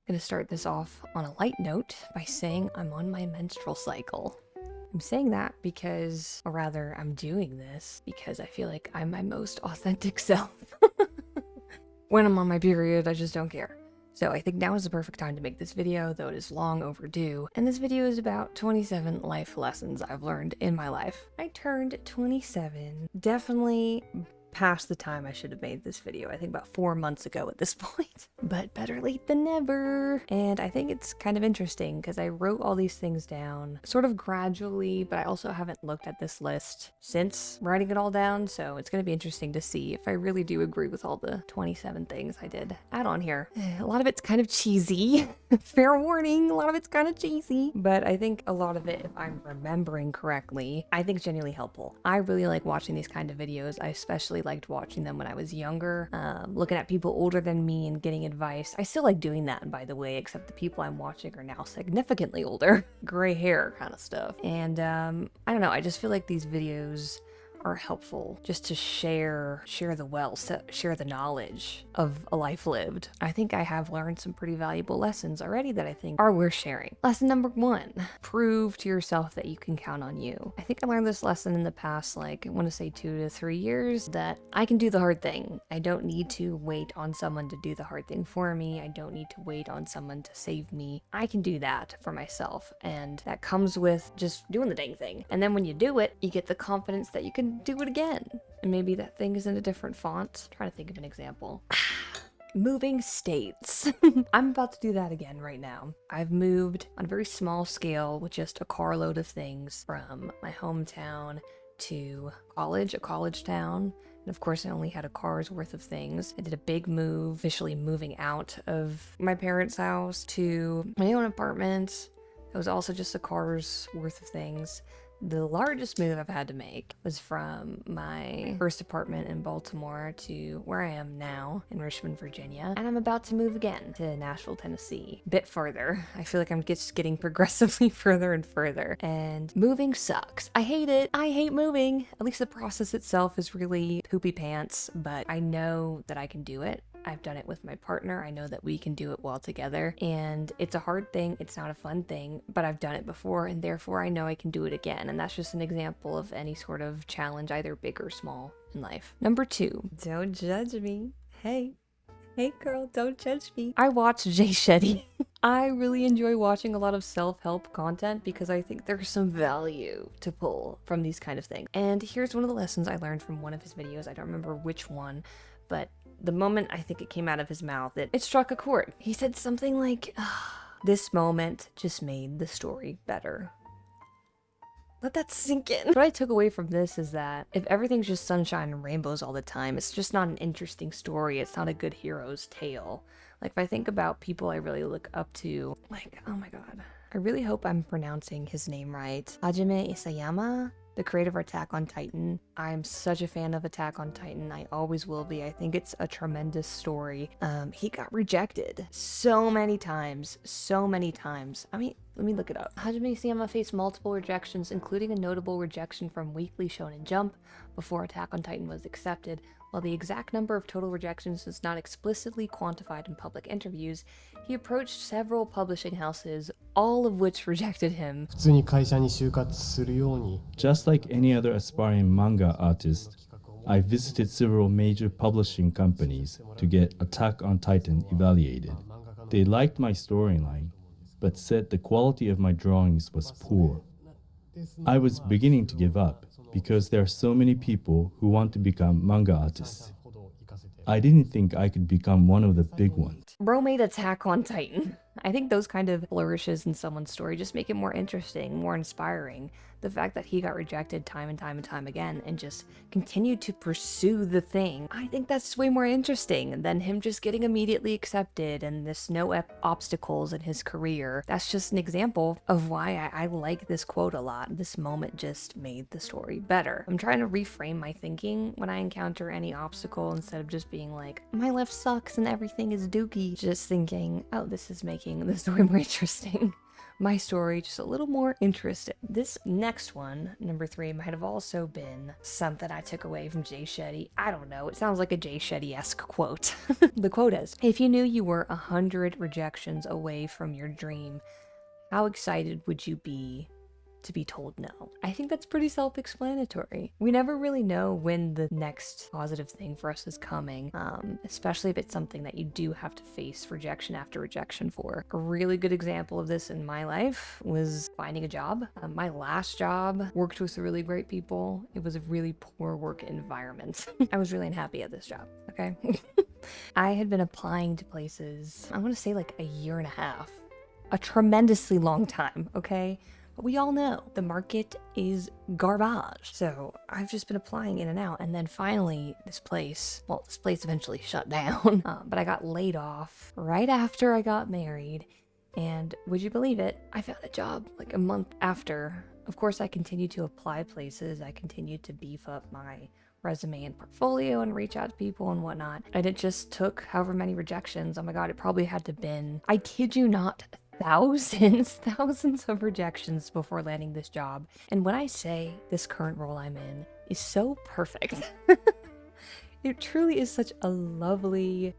gonna start this off on a light note by saying I'm on my menstrual cycle. I'm saying that because, or rather, I'm doing this because I feel like I'm my most authentic self. When I'm on my period, I just don't care. So I think now is the perfect time to make this video, though it is long overdue. And this video is about 27 life lessons I've learned in my life. I turned 27, definitely past the time I should have made this video. I think about 4 months ago at this point. But better late than never. And I think it's kind of interesting because I wrote all these things down sort of gradually, but I also haven't looked at this list since writing it all down. So it's going to be interesting to see if I really do agree with all the 27 things I did add on here. A lot of it's kind of cheesy. Fair warning, a lot of it's kind of cheesy. But I think a lot of it, if I'm remembering correctly, I think it's genuinely helpful. I really like watching these kind of videos. I especially liked watching them when I was younger, looking at people older than me and getting advice. I still like doing that, by the way, except the people I'm watching are now significantly older. Gray hair kind of stuff. And I don't know, I just feel like these videos are helpful just to share the wealth, share the knowledge of a life lived. I think I have learned some pretty valuable lessons already that I think are worth sharing. Lesson number 1, prove to yourself that you can count on you. I think I learned this lesson in the past, like I want to say 2 to 3 years, that I can do the hard thing. I don't need to wait on someone to do the hard thing for me. I don't need to wait on someone to save me. I can do that for myself. And that comes with just doing the dang thing. And then when you do it, you get the confidence that you can do it again. And maybe that thing is in a different font. I'm trying to think of an example. Moving states. I'm about to do that again right now. I've moved on a very small scale with just a carload of things from my hometown to college, a college town. And of course, I only had a car's worth of things. I did a big move, officially moving out of my parents' house to my own apartment. It was also just a car's worth of things. The largest move I've had to make was from my first apartment in Baltimore to where I am now in Richmond, Virginia. And I'm about to move again to Nashville, Tennessee. A bit further. I feel like I'm just getting progressively further and further. And moving sucks. I hate it. I hate moving. At least the process itself is really poopy pants, but I know that I can do it. I've done it with my partner. I know that we can do it well together. And it's a hard thing. It's not a fun thing, but I've done it before, and therefore I know I can do it again. And that's just an example of any sort of challenge, either big or small, in life. Number 2, don't judge me. Hey girl, don't judge me. I watch Jay Shetty. I really enjoy watching a lot of self-help content because I think there's some value to pull from these kind of things. And here's one of the lessons I learned from one of his videos. I don't remember which one, but the moment I think it came out of his mouth, it struck a chord. He said something like, this moment just made the story better. Let that sink in. What I took away from this is that if everything's just sunshine and rainbows all the time, it's just not an interesting story. It's not a good hero's tale. Like if I think about people I really look up to, like, oh my god, I really hope I'm pronouncing his name right. Hajime Isayama, the creator of Attack on Titan. I'm such a fan of Attack on Titan. I always will be. I think it's a tremendous story. He got rejected so many times. I mean, let me look it up. Hajime Isayama faced multiple rejections, including a notable rejection from Weekly Shonen Jump before Attack on Titan was accepted. While the exact number of total rejections is not explicitly quantified in public interviews, he approached several publishing houses, all of which rejected him. 普通に会社に就活するように Just like any other aspiring manga artist, I visited several major publishing companies to get Attack on Titan evaluated. They liked my storyline, but said the quality of my drawings was poor. I was beginning to give up because there are so many people who want to become manga artists. I didn't think I could become one of the big ones. Bro made Attack on Titan. I think those kind of flourishes in someone's story just make it more interesting, more inspiring. The fact that he got rejected time and time again and just continued to pursue the thing, I think that's way more interesting than him just getting immediately accepted and there's no obstacles in his career. That's just an example of why I like this quote a lot. This moment just made the story better. I'm trying to reframe my thinking when I encounter any obstacle instead of just being like, my life sucks and everything is dookie. Just thinking, oh, this is making making the story more interesting. My story just a little more interesting. This next one, number 3, might have also been something I took away from Jay Shetty. I don't know. It sounds like a Jay Shetty-esque quote. The quote is, if you knew you were 100 rejections away from your dream, how excited would you be to be told no? I think that's pretty self-explanatory. We never really know when the next positive thing for us is coming, especially if it's something that you do have to face rejection after rejection for. A really good example of this in my life was finding a job. My last job worked with really great people. It was a really poor work environment. I was really unhappy at this job, okay? I had been applying to places, I want to say like a year and a half. A tremendously long time, okay? But we all know the market is garbage. So I've just been applying in and out. And then finally, this place eventually shut down. But I got laid off right after I got married. And would you believe it? I found a job like a month after. Of course, I continued to apply places. I continued to beef up my resume and portfolio and reach out to people and whatnot. And it just took however many rejections. Oh my God, it probably had to been, I kid you not, thousands of rejections before landing this job. And when I say this current role I'm in is so perfect, it truly is such a lovely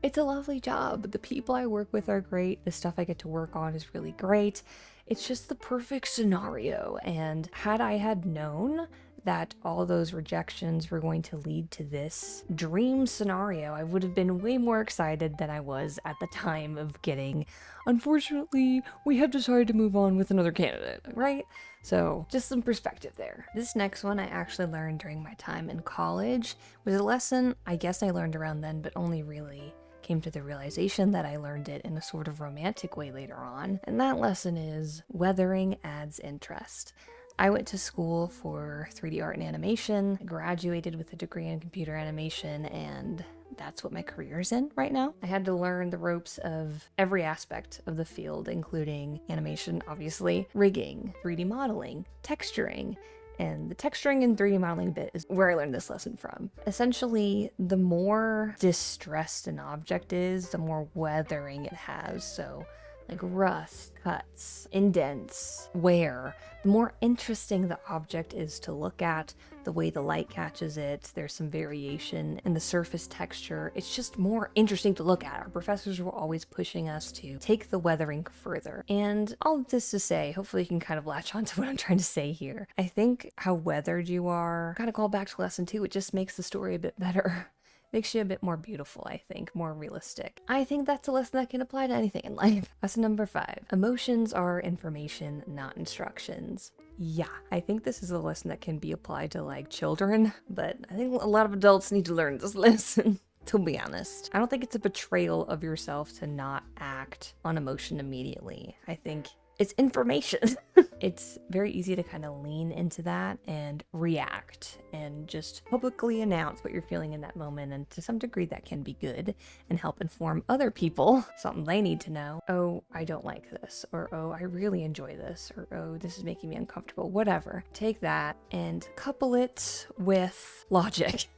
job. The people I work with are great. The stuff I get to work on is really great. It's just the perfect scenario. And had I had known that all those rejections were going to lead to this dream scenario, I would have been way more excited than I was at the time of getting, unfortunately, we have decided to move on with another candidate, right? So just some perspective there. This next one I actually learned during my time in college. It was a lesson I guess I learned around then, but only really came to the realization that I learned it in a sort of romantic way later on. And that lesson is weathering adds interest. I went to school for 3D art and animation, graduated with a degree in computer animation, and that's what my career's in right now. I had to learn the ropes of every aspect of the field, including animation, obviously, rigging, 3D modeling, texturing, and the texturing and 3D modeling bit is where I learned this lesson from. Essentially, the more distressed an object is, the more weathering it has. So like rust, cuts, indents, wear, the more interesting the object is to look at, the way the light catches it, there's some variation in the surface texture. It's just more interesting to look at. Our professors were always pushing us to take the weathering further. And all of this to say, hopefully you can kind of latch on to what I'm trying to say here. I think how weathered you are, kind of call back to lesson 2, it just makes the story a bit better. Makes you a bit more beautiful, I think, more realistic. I think that's a lesson that can apply to anything in life. Lesson number 5. Emotions are information, not instructions. Yeah, I think this is a lesson that can be applied to like children, but I think a lot of adults need to learn this lesson. To be honest, I don't think it's a betrayal of yourself to not act on emotion immediately. I think it's information. It's very easy to kind of lean into that and react and just publicly announce what you're feeling in that moment. And to some degree that can be good and help inform other people something they need to know. Oh, I don't like this, or oh, I really enjoy this, or oh, this is making me uncomfortable, whatever. Take that and couple it with logic.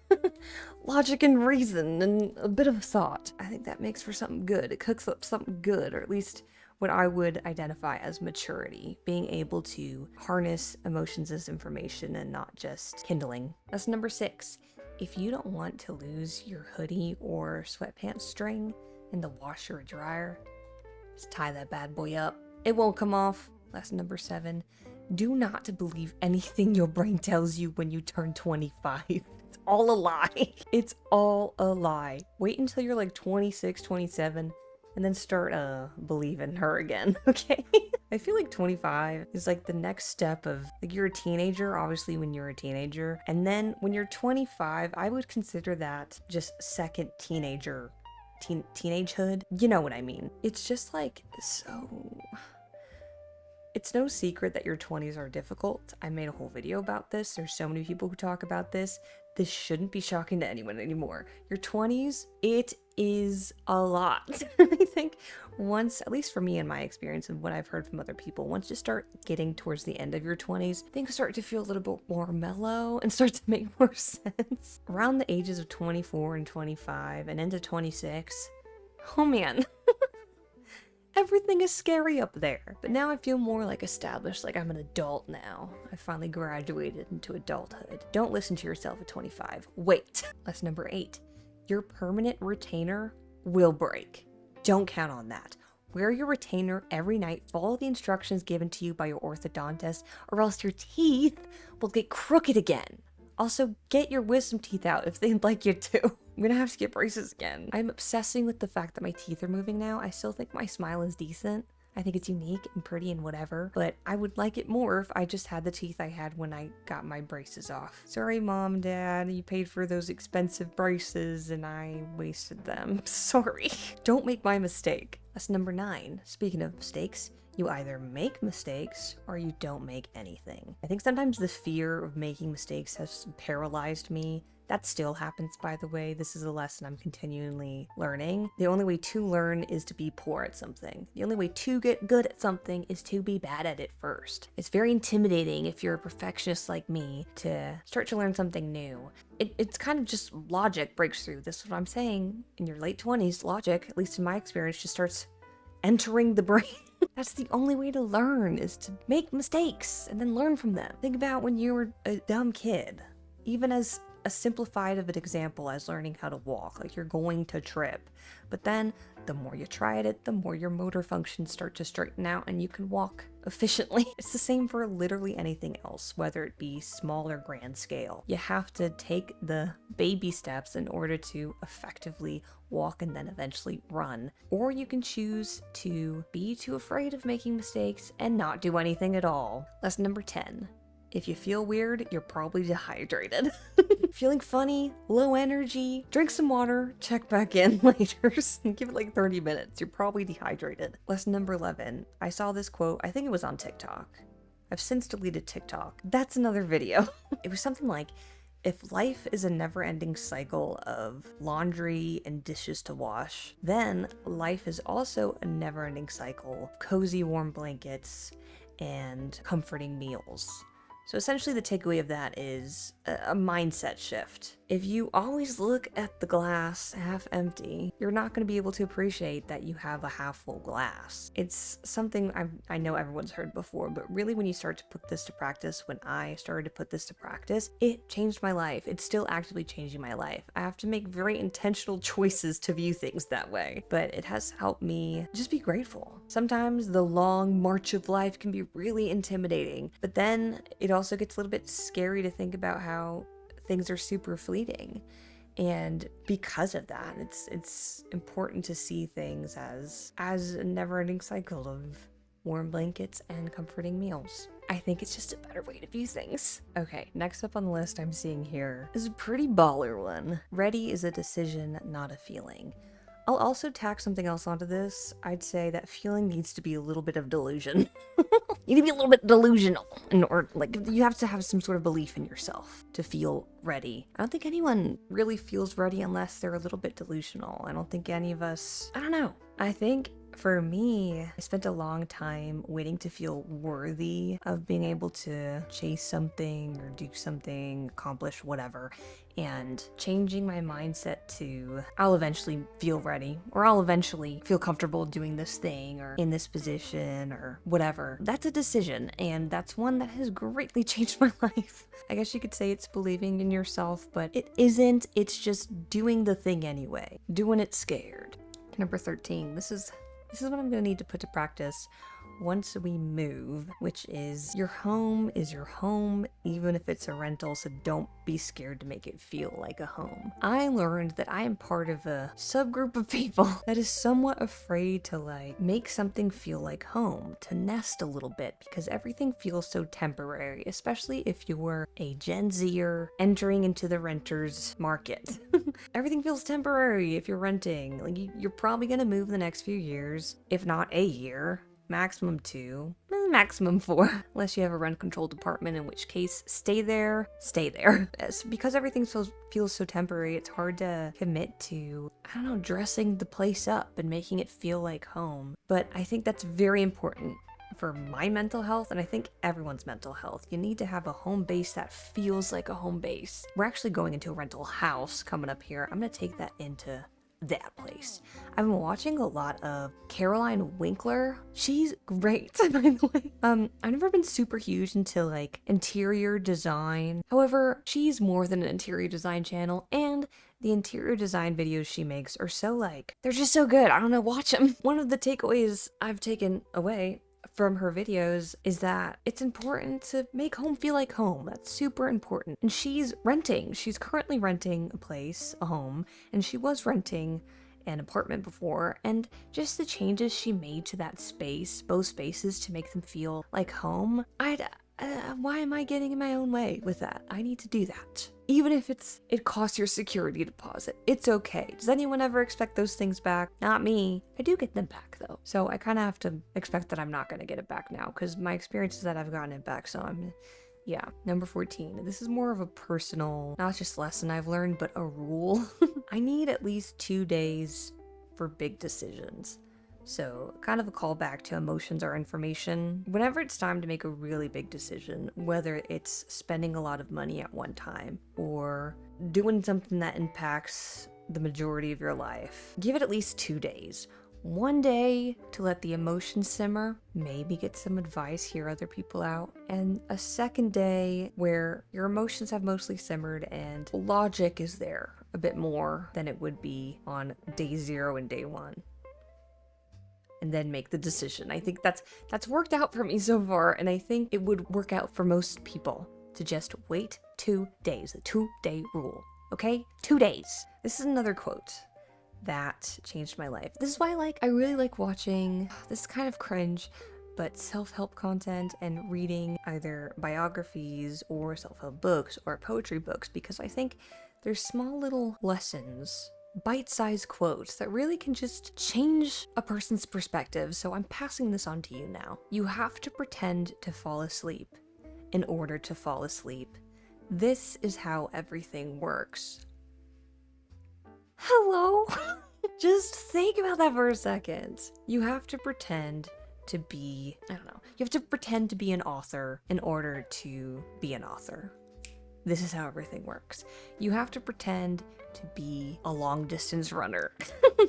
Logic and reason and a bit of thought. I think that makes for something good. It cooks up something good, or at least what I would identify as maturity, being able to harness emotions as information and not just kindling. That's number 6. If you don't want to lose your hoodie or sweatpants string in the washer or dryer, just tie that bad boy up. It won't come off. Lesson number 7. Do not believe anything your brain tells you when you turn 25. It's all a lie. It's all a lie. Wait until you're like 26, 27. And then start believing her again, okay? I feel like 25 is like the next step of, like, you're a teenager, obviously, when you're a teenager. And then when you're 25, I would consider that just second teenagerhood. You know what I mean? It's just like, so... It's no secret that your 20s are difficult. I made a whole video about this. There's so many people who talk about this. This shouldn't be shocking to anyone anymore. Your 20s, it is a lot. I think once, at least for me in my experience and what I've heard from other people, once you start getting towards the end of your 20s, things start to feel a little bit more mellow and start to make more sense. Around the ages of 24 and 25 and into 26, oh man. Everything is scary up there. But now I feel more like established, like I'm an adult now. I finally graduated into adulthood. Don't listen to yourself at 25. Wait. Lesson number 8. Your permanent retainer will break. Don't count on that. Wear your retainer every night, follow the instructions given to you by your orthodontist, or else your teeth will get crooked again. Also, get your wisdom teeth out if they'd like you to. I'm gonna have to get braces again. I'm obsessing with the fact that my teeth are moving now. I still think my smile is decent. I think it's unique and pretty and whatever, but I would like it more if I just had the teeth I had when I got my braces off. Sorry, Mom, Dad, you paid for those expensive braces and I wasted them. Sorry. Don't make my mistake. Lesson number 9. Speaking of mistakes, you either make mistakes or you don't make anything. I think sometimes the fear of making mistakes has paralyzed me. That still happens, by the way. This is a lesson I'm continually learning. The only way to learn is to be poor at something. The only way to get good at something is to be bad at it first. It's very intimidating if you're a perfectionist like me to start to learn something new. It's kind of just logic breaks through. This is what I'm saying. In your late 20s, logic, at least in my experience, just starts entering the brain. That's the only way to learn, is to make mistakes and then learn from them. Think about when you were a dumb kid. Even as a simplified of an example as learning how to walk, like you're going to trip. But then the more you try at it, the more your motor functions start to straighten out and you can walk efficiently. It's the same for literally anything else, whether it be small or grand scale. You have to take the baby steps in order to effectively walk and then eventually run. Or you can choose to be too afraid of making mistakes and not do anything at all. Lesson number 10. If you feel weird, you're probably dehydrated. Feeling funny, low energy, drink some water, check back in later. Give it like 30 minutes. You're probably dehydrated. Lesson number 11. I saw this quote, I think it was on TikTok. I've since deleted TikTok. That's another video. It was something like, if life is a never-ending cycle of laundry and dishes to wash, then life is also a never-ending cycle of cozy warm blankets and comforting meals. So essentially the takeaway of that is a mindset shift. If you always look at the glass half empty, you're not going to be able to appreciate that you have a half full glass. It's something I know everyone's heard before, but really when you start to put this to practice, when I started to put this to practice, it changed my life. It's still actively changing my life. I have to make very intentional choices to view things that way, but it has helped me just be grateful. Sometimes the long march of life can be really intimidating, but then it also gets a little bit scary to think about how things are super fleeting. And because of that, it's important to see things as a never-ending cycle of warm blankets and comforting meals. I think it's just a better way to view things. Okay, next up on the list I'm seeing here is a pretty baller one. Ready is a decision, not a feeling. I'll also tack something else onto this. I'd say that feeling needs to be a little bit of delusion. You need to be a little bit delusional, or like you have to have some sort of belief in yourself to feel ready. I don't think anyone really feels ready unless they're a little bit delusional. I don't think any of us, I don't know. I think for me, I spent a long time waiting to feel worthy of being able to chase something or do something, accomplish whatever, and changing my mindset to I'll eventually feel ready, or I'll eventually feel comfortable doing this thing or in this position or whatever. That's a decision, and that's one that has greatly changed my life. I guess you could say it's believing in yourself, but it isn't. It's just doing the thing anyway, doing it scared. Number 13. This is what I'm going to need to put to practice once we move, which is your home is your home, even if it's a rental, so don't be scared to make it feel like a home. I learned that I am part of a subgroup of people that is somewhat afraid to like make something feel like home, to nest a little bit, because everything feels so temporary, especially if you were a Gen Zer entering into the renter's market. Everything feels temporary if you're renting. Like you're probably going to move the next few years, if not a year. Maximum 2, maximum 4, unless you have a rent control department, in which case stay there. Because everything feels so temporary, it's hard to commit to, I don't know, dressing the place up and making it feel like home. But I think that's very important for my mental health, and I think everyone's mental health. You need to have a home base that feels like a home base. We're actually going into a rental house coming up here. I'm gonna take that into that place. I've been watching a lot of Caroline Winkler. She's great, by the way. I've never been super huge into like interior design. However, she's more than an interior design channel, and the interior design videos she makes are so like, they're just so good. I don't know, watch them. One of the takeaways I've taken away from her videos is that it's important to make home feel like home. That's super important. And she's renting. She's currently renting a place, a home, and she was renting an apartment before, and just the changes she made to that space, both spaces, to make them feel like home. Why am I getting in my own way with that? I need to do that. Even if it costs your security deposit. It's okay. Does anyone ever expect those things back? Not me. I do get them back though. So I kind of have to expect that I'm not going to get it back now, because my experience is that I've gotten it back. So yeah. Number 14. This is more of a personal, not just lesson I've learned, but a rule. I need at least 2 days for big decisions. So, kind of a callback to emotions or information. Whenever it's time to make a really big decision, whether it's spending a lot of money at one time or doing something that impacts the majority of your life, give it at least 2 days. 1 day to let the emotions simmer, maybe get some advice, hear other people out, and a second day where your emotions have mostly simmered and logic is there a bit more than it would be on day 0 and day 1. And then make the decision. I think that's worked out for me so far, and I think it would work out for most people to just wait 2 days, the 2-day rule, okay? 2 days. This is another quote that changed my life. This is why I really like watching, this is kind of cringe, but self-help content and reading either biographies or self-help books or poetry books, because I think there's small little lessons, bite-sized quotes that really can just change a person's perspective. So I'm passing this on to you now. You have to pretend to fall asleep in order to fall asleep. This is how everything works. Hello? Just think about that for a second. You have to pretend to be, I don't know, you have to pretend to be an author in order to be an author. This is how everything works. You have to pretend to be a long distance runner,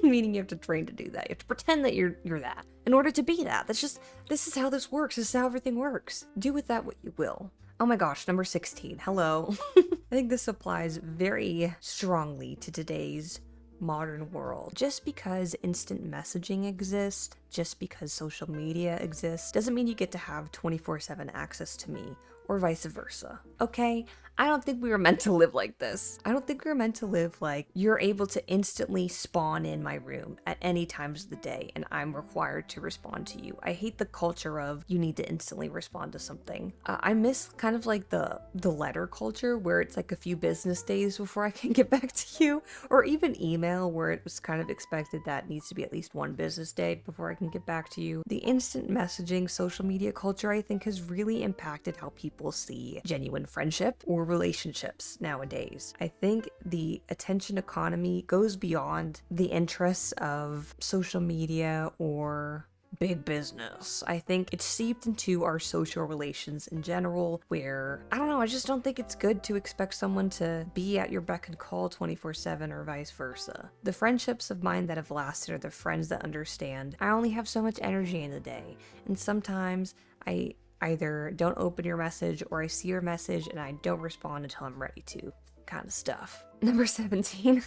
meaning you have to train to do that. You have to pretend that you're that in order to be that. This is how this works. This is how everything works. Do with that what you will. Oh my gosh, number 16. Hello. I think this applies very strongly to today's modern world. Just because instant messaging exists, just because social media exists, doesn't mean you get to have 24/7 access to me, or vice versa, okay? I don't think we were meant to live like this. I don't think we were meant to live like you're able to instantly spawn in my room at any times of the day and I'm required to respond to you. I hate the culture of you need to instantly respond to something. I miss kind of like the letter culture where it's like a few business days before I can get back to you, or even email where it was kind of expected that it needs to be at least 1 business day before I can get back to you. The instant messaging social media culture, I think, has really impacted how people see genuine friendship or relationships nowadays. I think the attention economy goes beyond the interests of social media or big business. I think it's seeped into our social relations in general, where, I don't know, I just don't think it's good to expect someone to be at your beck and call 24/7 or vice versa. The friendships of mine that have lasted are the friends that understand I only have so much energy in the day, and sometimes I either don't open your message or I see your message and I don't respond until I'm ready to, kind of stuff. Number 17,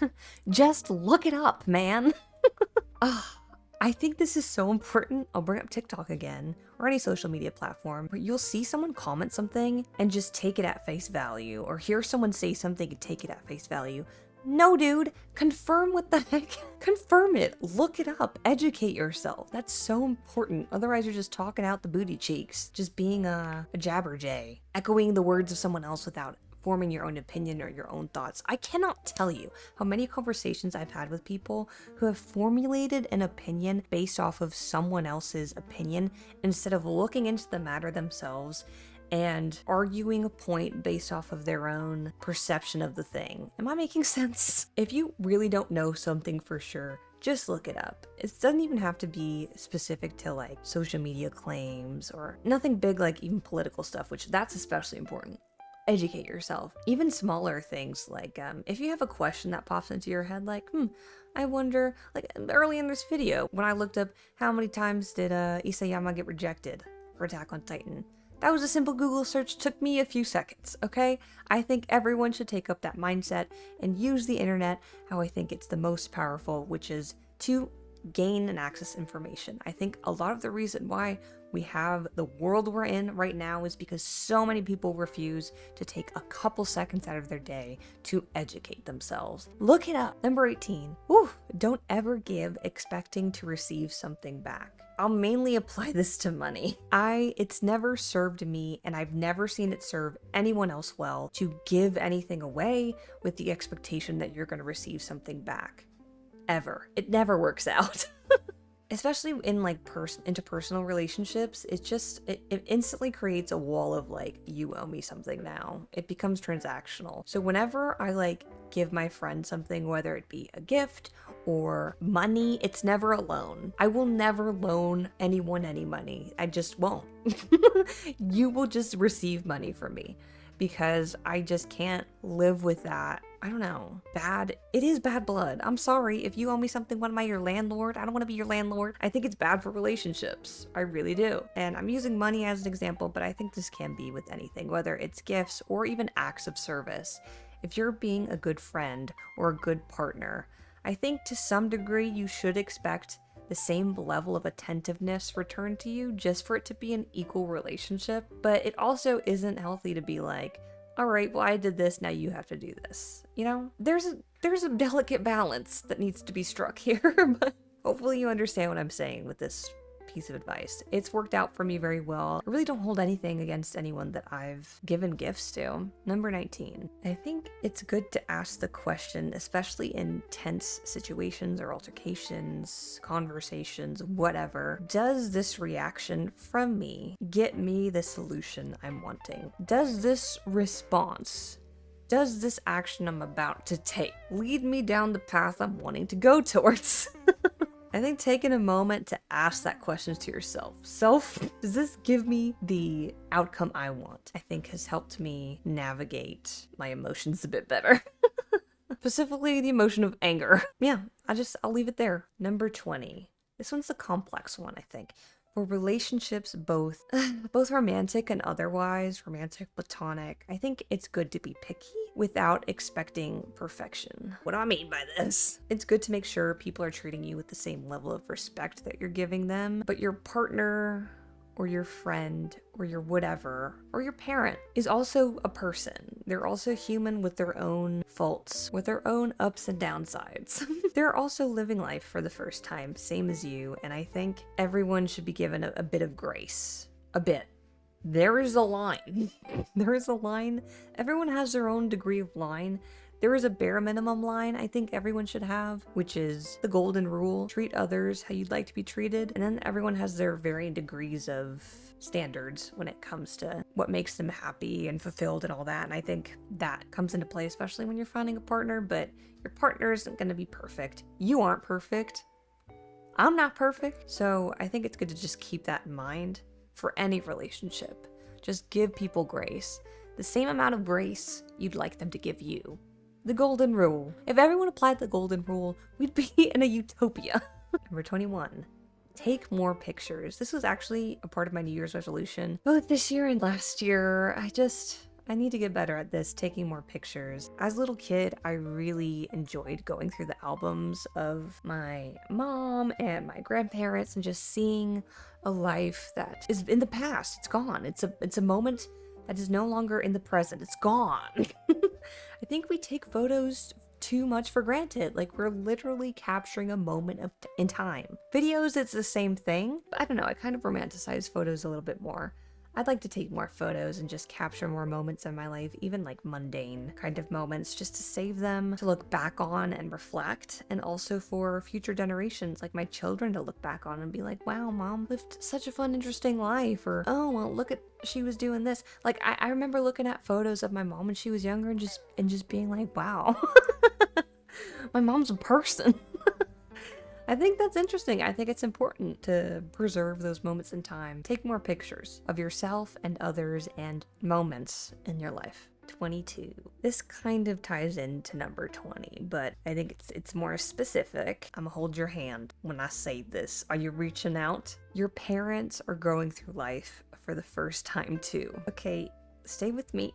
just look it up, man. I think this is so important. I'll bring up TikTok again, or any social media platform, where you'll see someone comment something and just take it at face value, or hear someone say something and take it at face value. No, dude, confirm what the heck. Confirm it, look it up, educate yourself. That's so important. Otherwise, you're just talking out the booty cheeks, just being a jabberjay, echoing the words of someone else without forming your own opinion or your own thoughts. I cannot tell you how many conversations I've had with people who have formulated an opinion based off of someone else's opinion instead of looking into the matter themselves and arguing a point based off of their own perception of the thing. Am I making sense? If you really don't know something for sure, just look it up. It doesn't even have to be specific to like social media claims or nothing big like even political stuff, which that's especially important. educate yourself. Even smaller things like if you have a question that pops into your head, like, I wonder, like early in this video, when I looked up how many times did Isayama get rejected for Attack on Titan. That was a simple Google search, took me a few seconds, okay? I think everyone should take up that mindset and use the internet how I think it's the most powerful, which is to gain and access information. I think a lot of the reason why we have the world we're in right now is because so many people refuse to take a couple seconds out of their day to educate themselves. Look it up. Number 18. Don't ever give expecting to receive something back. I'll mainly apply this to money. It's never served me, and I've never seen it serve anyone else well, to give anything away with the expectation that you're going to receive something back. Ever. It never works out. Especially in like interpersonal relationships, it instantly creates a wall of like, you owe me something now. It becomes transactional. So whenever I like give my friend something, whether it be a gift or money, it's never a loan. I will never loan anyone any money. I just won't. You will just receive money from me, because I just can't live with that. I don't know. It is bad blood. I'm sorry. If you owe me something, what am I, your landlord? I don't want to be your landlord. I think it's bad for relationships. I really do. And I'm using money as an example, but I think this can be with anything, whether it's gifts or even acts of service. If you're being a good friend or a good partner, I think to some degree you should expect the same level of attentiveness returned to you, just for it to be an equal relationship. But it also isn't healthy to be like, all right, well, I did this, now you have to do this. You know, there's a delicate balance that needs to be struck here, but hopefully you understand what I'm saying with this piece of advice. It's worked out for me very well. I really don't hold anything against anyone that I've given gifts to. Number 19. I think it's good to ask the question, especially in tense situations or altercations, conversations, whatever. Does this reaction from me get me the solution I'm wanting? Does this response, does this action I'm about to take lead me down the path I'm wanting to go towards? I think taking a moment to ask that question to yourself. Does this give me the outcome I want? I think has helped me navigate my emotions a bit better. Specifically the emotion of anger. Yeah, I'll leave it there. Number 20. This one's the complex one, I think. For relationships, both romantic and otherwise, romantic, platonic, I think it's good to be picky without expecting perfection. What do I mean by this? It's good to make sure people are treating you with the same level of respect that you're giving them, but your partner or your friend or your whatever or your parent is also a person. They're also human with their own faults, with their own ups and downsides. They're also living life for the first time, same as you, and I think everyone should be given a bit of grace. A bit. There is a line. There is a line. Everyone has their own degree of line. There is a bare minimum line I think everyone should have, which is the golden rule: treat others how you'd like to be treated. And then everyone has their varying degrees of standards when it comes to what makes them happy and fulfilled and all that. And I think that comes into play, especially when you're finding a partner, but your partner isn't going to be perfect. You aren't perfect. I'm not perfect. So I think it's good to just keep that in mind for any relationship. Just give people grace. The same amount of grace you'd like them to give you. The golden rule. If everyone applied the golden rule, we'd be in a utopia. Number 21. Take more pictures. This was actually a part of my New Year's resolution, both this year and last year. I need to get better at this, taking more pictures. As a little kid, I really enjoyed going through the albums of my mom and my grandparents and just seeing a life that is in the past. It's gone. It's a moment that is no longer in the present. It's gone. I think we take photos too much for granted. Like, we're literally capturing a moment in time. Videos, it's the same thing, but I don't know, I kind of romanticize photos a little bit more. I'd like to take more photos and just capture more moments in my life, even like mundane kind of moments, just to save them, to look back on and reflect, and also for future generations, like my children, to look back on and be like, wow, mom lived such a fun, interesting life, or, oh, well, look at, she was doing this. Like, I remember looking at photos of my mom when she was younger and just being like, wow, my mom's a person. I think that's interesting. I think it's important to preserve those moments in time. Take more pictures of yourself and others and moments in your life. 22. This kind of ties into number 20, but I think it's more specific. I'm gonna hold your hand when I say this. Are you reaching out? Your parents are going through life for the first time too. Okay, stay with me.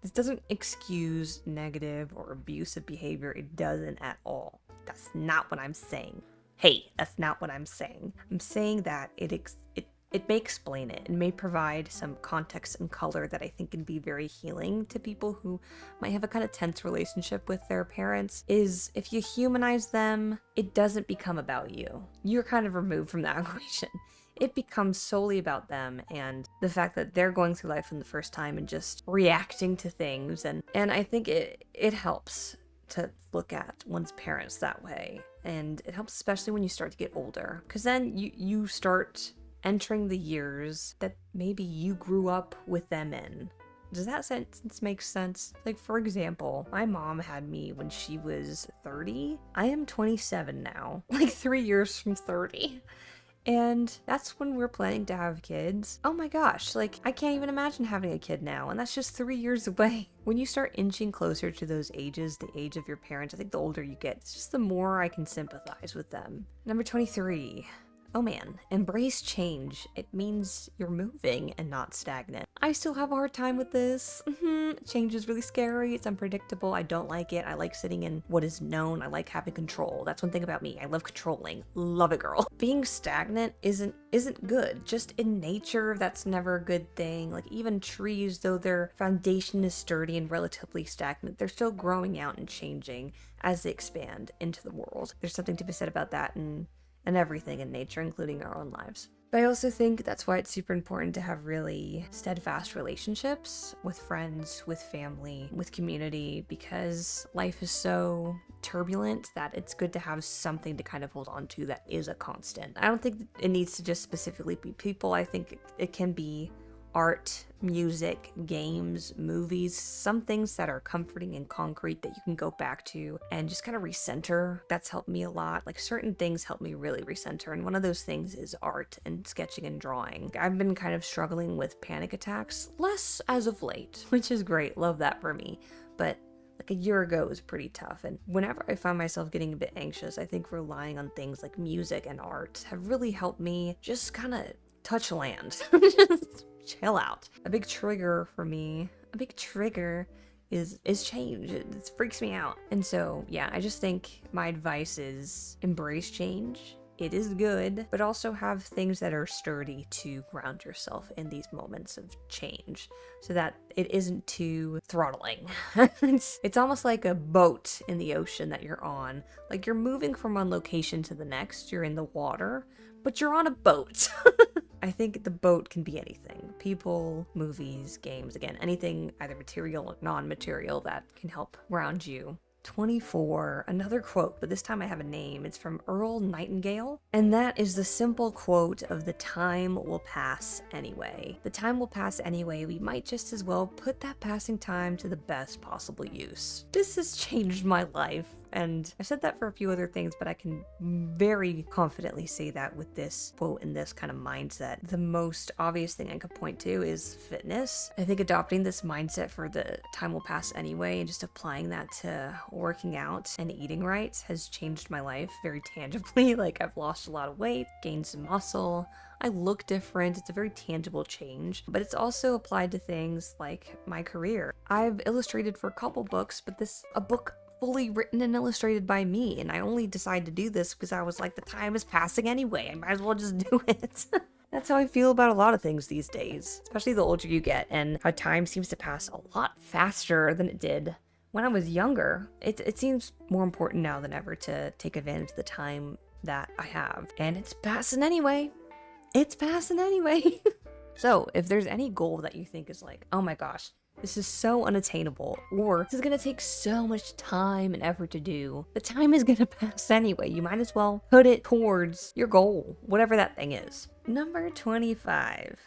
This doesn't excuse negative or abusive behavior. It doesn't at all. That's not what I'm saying. Hey, that's not what I'm saying. I'm saying that it may explain it and may provide some context and color that I think can be very healing to people who might have a kind of tense relationship with their parents. Is if you humanize them, it doesn't become about you. You're kind of removed from that equation. It becomes solely about them and the fact that they're going through life for the first time and just reacting to things. And I think it helps to look at one's parents that way. And it helps especially when you start to get older. Because then you start entering the years that maybe you grew up with them in. Does that sentence make sense? Like, for example, my mom had me when she was 30. I am 27 now, like 3 years from 30. And that's when we're planning to have kids. Oh my gosh, like I can't even imagine having a kid now, and that's just 3 years away. When you start inching closer to those ages, the age of your parents, I think the older you get, it's just the more I can sympathize with them. Number 23. Oh man, embrace change. It means you're moving and not stagnant. I still have a hard time with this. Change is really scary. It's unpredictable. I don't like it. I like sitting in what is known. I like having control. That's one thing about me. I love controlling. Love it, girl. Being stagnant isn't good. Just in nature, that's never a good thing. Like even trees, though their foundation is sturdy and relatively stagnant, they're still growing out and changing as they expand into the world. There's something to be said about that and everything in nature, including our own lives. But I also think that's why it's super important to have really steadfast relationships with friends, with family, with community, because life is so turbulent that it's good to have something to kind of hold on to that is a constant. I don't think it needs to just specifically be people. I think it can be art, music, games, movies, some things that are comforting and concrete that you can go back to and just kind of recenter. That's helped me a lot. Like certain things help me really recenter, and one of those things is art and sketching and drawing. I've been kind of struggling with panic attacks, less as of late, which is great. Love that for me. But like a year ago was pretty tough, and whenever I find myself getting a bit anxious, I think relying on things like music and art have really helped me just kind of touch land. Just chill out. A big trigger for me, is change. It freaks me out. And so, yeah, I just think my advice is embrace change. It is good, but also have things that are sturdy to ground yourself in these moments of change so that it isn't too throttling. It's almost like a boat in the ocean that you're on. Like you're moving from one location to the next, you're in the water, but you're on a boat. I think the boat can be anything. People, movies, games, again, anything either material or non-material that can help ground you. 24, another quote, but this time I have a name. It's from Earl Nightingale, and that is the simple quote of "the time will pass anyway." The time will pass anyway. We might just as well put that passing time to the best possible use. This has changed my life, and I said that for a few other things, but I can very confidently say that with this quote and this kind of mindset. The most obvious thing I could point to is fitness. I think adopting this mindset for the time will pass anyway and just applying that to working out and eating right has changed my life very tangibly. Like I've lost a lot of weight, gained some muscle, I look different. It's a very tangible change, but it's also applied to things like my career. I've illustrated for a couple books, but a book fully written and illustrated by me, and I only decided to do this because I was like, the time is passing anyway, I might as well just do it. That's how I feel about a lot of things these days, especially the older you get, and how time seems to pass a lot faster than it did when I was younger. It seems more important now than ever to take advantage of the time that I have, and it's passing anyway. It's passing anyway. So if there's any goal that you think is like, oh my gosh, this is so unattainable, or this is gonna take so much time and effort to do, the time is gonna pass anyway. You might as well put it towards your goal, whatever that thing is. Number 25.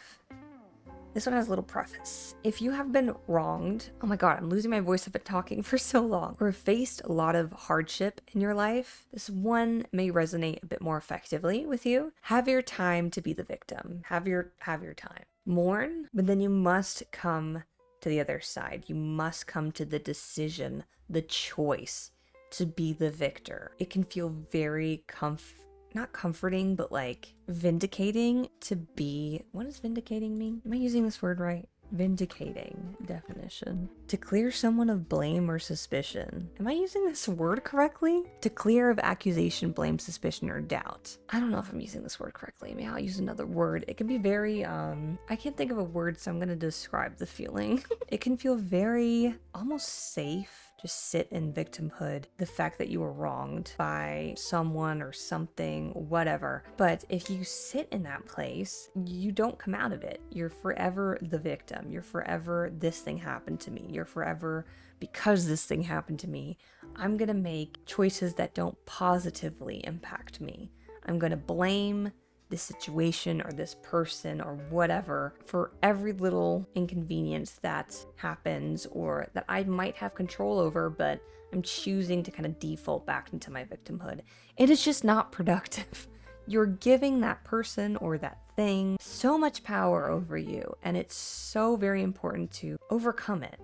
This one has a little preface. If you have been wronged, oh my god, I'm losing my voice. I've been talking for so long, or faced a lot of hardship in your life, this one may resonate a bit more effectively with you. Have your time to be the victim. Have your time. Mourn, but then you must come to the other side. You must come to the decision, the choice to be the victor. It can feel very not comforting, but like vindicating to be. What does vindicating mean? Am I using this word right? Vindicating definition. To clear someone of blame or suspicion. Am I using this word correctly? To clear of accusation, blame, suspicion, or doubt. I don't know if I'm using this word correctly. Maybe I'll use another word. It can be very, I can't think of a word, so I'm gonna describe the feeling. It can feel very almost safe. Just sit in victimhood, the fact that you were wronged by someone or something, whatever. But if you sit in that place, you don't come out of it. You're forever the victim. You're forever, this thing happened to me. You're forever, because this thing happened to me, I'm gonna make choices that don't positively impact me. I'm gonna blame this situation or this person or whatever for every little inconvenience that happens or that I might have control over, but I'm choosing to kind of default back into my victimhood. It is just not productive. You're giving that person or that thing so much power over you, and it's so very important to overcome it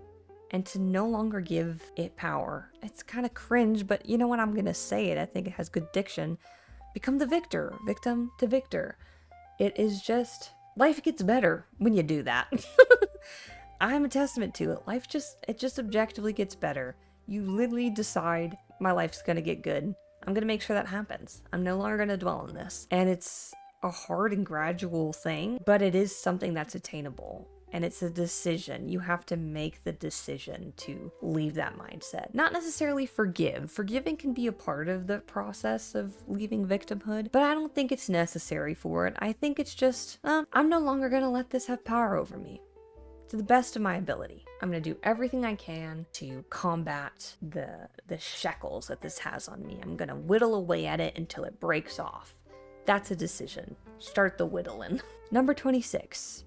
and to no longer give it power. It's kind of cringe, but you know what? I'm gonna say it. I think it has good diction. Become the victor, victim to victor. It is just, life gets better when you do that. I'm a testament to it. Life just objectively gets better. You literally decide, my life's gonna get good. I'm gonna make sure that happens. I'm no longer gonna dwell on this. And it's a hard and gradual thing, but it is something that's attainable. And it's a decision. You have to make the decision to leave that mindset. Not necessarily forgive. Forgiving can be a part of the process of leaving victimhood, but I don't think it's necessary for it. I think it's just, I'm no longer gonna let this have power over me. To the best of my ability, I'm gonna do everything I can to combat the shackles that this has on me. I'm gonna whittle away at it until it breaks off. That's a decision. Start the whittling. Number 26.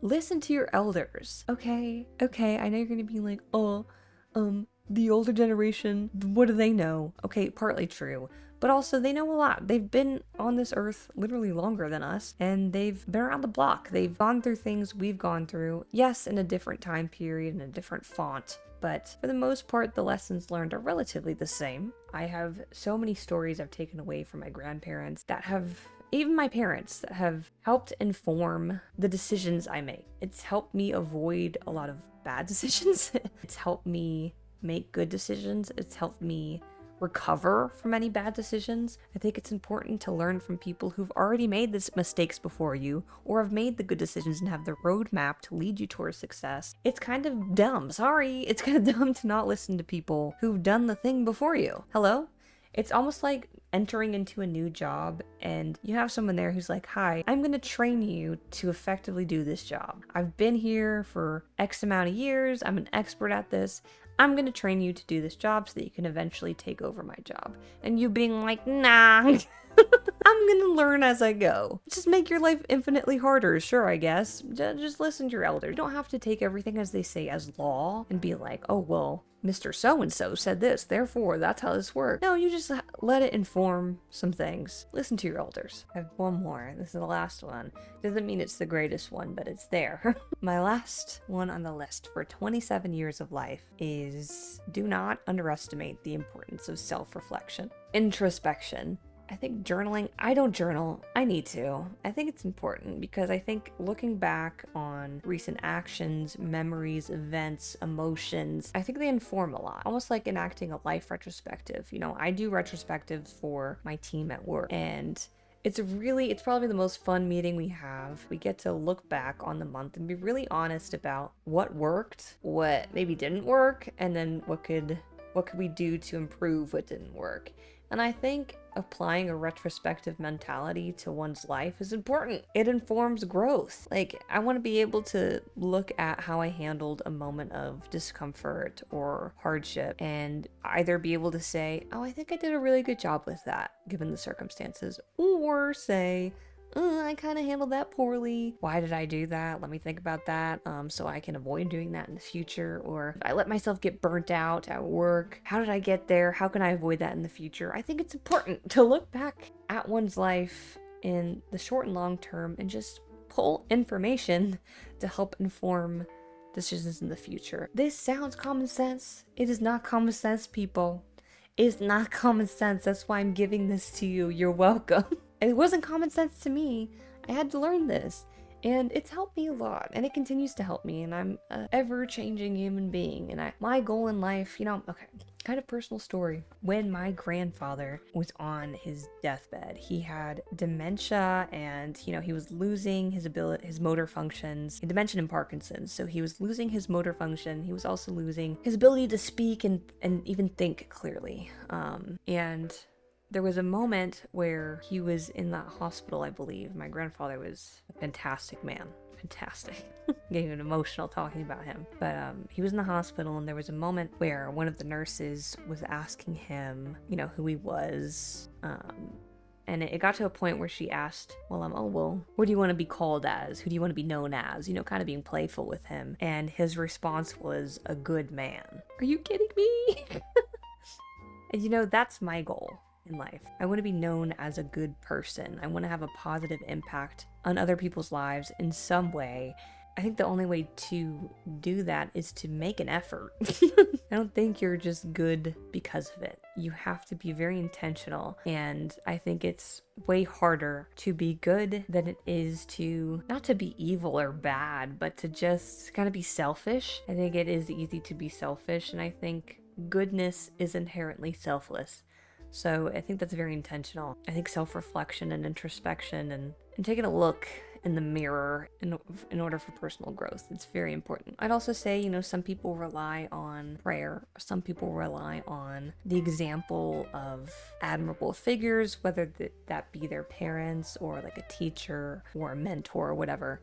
Listen to your elders. Okay, I know you're gonna be like, the older generation, what do they know? Okay, partly true, but also they know a lot. They've been on this earth literally longer than us, and they've been around the block. They've gone through things we've gone through, yes, in a different time period, in a different font, but for the most part, the lessons learned are relatively the same. I have so many stories I've taken away from my grandparents that have, even my parents, that have helped inform the decisions I make. It's helped me avoid a lot of bad decisions. It's helped me make good decisions. It's helped me recover from any bad decisions. I think it's important to learn from people who've already made these mistakes before you, or have made the good decisions and have the roadmap to lead you towards success. It's kind of dumb. Sorry, it's kind of dumb to not listen to people who've done the thing before you. Hello? It's almost like entering into a new job and you have someone there who's like, hi, I'm going to train you to effectively do this job. I've been here for X amount of years. I'm an expert at this. I'm going to train you to do this job so that you can eventually take over my job. And you being like, nah, I'm going to learn as I go. Just make your life infinitely harder. Sure, I guess. Just listen to your elders. You don't have to take everything as they say as law and be like, oh, well, Mr. So-and-so said this, therefore that's how this works. No, you just let it inform some things. Listen to your elders. I have one more. This is the last one. Doesn't mean it's the greatest one, but it's there. My last one on the list for 27 years of life is do not underestimate the importance of self-reflection. Introspection. I think journaling, I don't journal. I need to. I think it's important because I think looking back on recent actions, memories, events, emotions, I think they inform a lot. Almost like enacting a life retrospective. You know, I do retrospectives for my team at work, and it's probably the most fun meeting we have. We get to look back on the month and be really honest about what worked, what maybe didn't work, and then what could we do to improve what didn't work. And I think applying a retrospective mentality to one's life is important. It informs growth. Like, I want to be able to look at how I handled a moment of discomfort or hardship and either be able to say, oh, I think I did a really good job with that, given the circumstances, or say, I kind of handled that poorly. Why did I do that? Let me think about that so I can avoid doing that in the future. Or if I let myself get burnt out at work, how did I get there? How can I avoid that in the future? I think it's important to look back at one's life in the short and long term and just pull information to help inform decisions in the future. This sounds common sense. It is not common sense, people. It's not common sense. That's why I'm giving this to you. You're welcome. It wasn't common sense to me. I had to learn this. And it's helped me a lot. And it continues to help me. And I'm an ever-changing human being. And my goal in life, okay, kind of personal story. When my grandfather was on his deathbed, he had dementia and, he was losing his motor functions, and dementia and Parkinson's. So he was losing his motor function. He was also losing his ability to speak and even think clearly. And there was a moment where he was in that hospital, I believe. My grandfather was a fantastic man. Fantastic. Getting emotional talking about him. But he was in the hospital, and there was a moment where one of the nurses was asking him, who he was. And it got to a point where she asked, well, what do you want to be called as? Who do you want to be known as? Kind of being playful with him. And his response was, a good man. Are you kidding me? And that's my goal in life. I want to be known as a good person. I want to have a positive impact on other people's lives in some way. I think the only way to do that is to make an effort. I don't think you're just good because of it. You have to be very intentional. And I think it's way harder to be good than it is to, not to be evil or bad, but to just kind of be selfish. I think it is easy to be selfish, and I think goodness is inherently selfless. So I think that's very intentional. I think self-reflection and introspection and taking a look in the mirror in order for personal growth, it's very important. I'd also say, some people rely on prayer. Some people rely on the example of admirable figures, whether that be their parents or like a teacher or a mentor or whatever.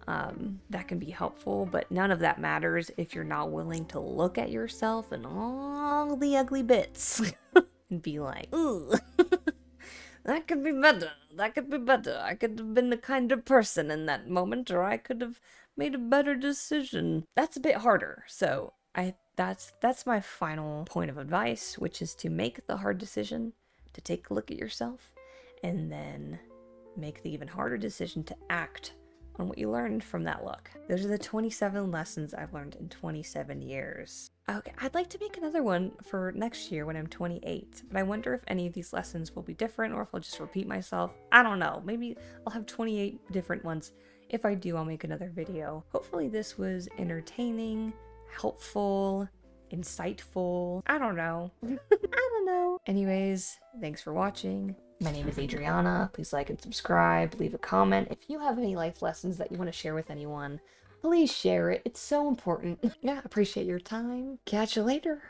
That can be helpful, but none of that matters if you're not willing to look at yourself and all the ugly bits. And be like, ooh, that could be better. That could be better. I could have been a kinder person in that moment, or I could have made a better decision. That's a bit harder. So that's my final point of advice, which is to make the hard decision, to take a look at yourself, and then make the even harder decision to act on what you learned from that look. Those are the 27 lessons I've learned in 27 years. Okay, I'd like to make another one for next year when I'm 28, but I wonder if any of these lessons will be different or if I'll just repeat myself. I don't know. Maybe I'll have 28 different ones. If I do, I'll make another video. Hopefully this was entertaining, helpful, insightful. I don't know. I don't know. Anyways, thanks for watching. My name is Adriana. Please like and subscribe. Leave a comment. If you have any life lessons that you want to share with anyone, please share it. It's so important. Yeah, appreciate your time. Catch you later.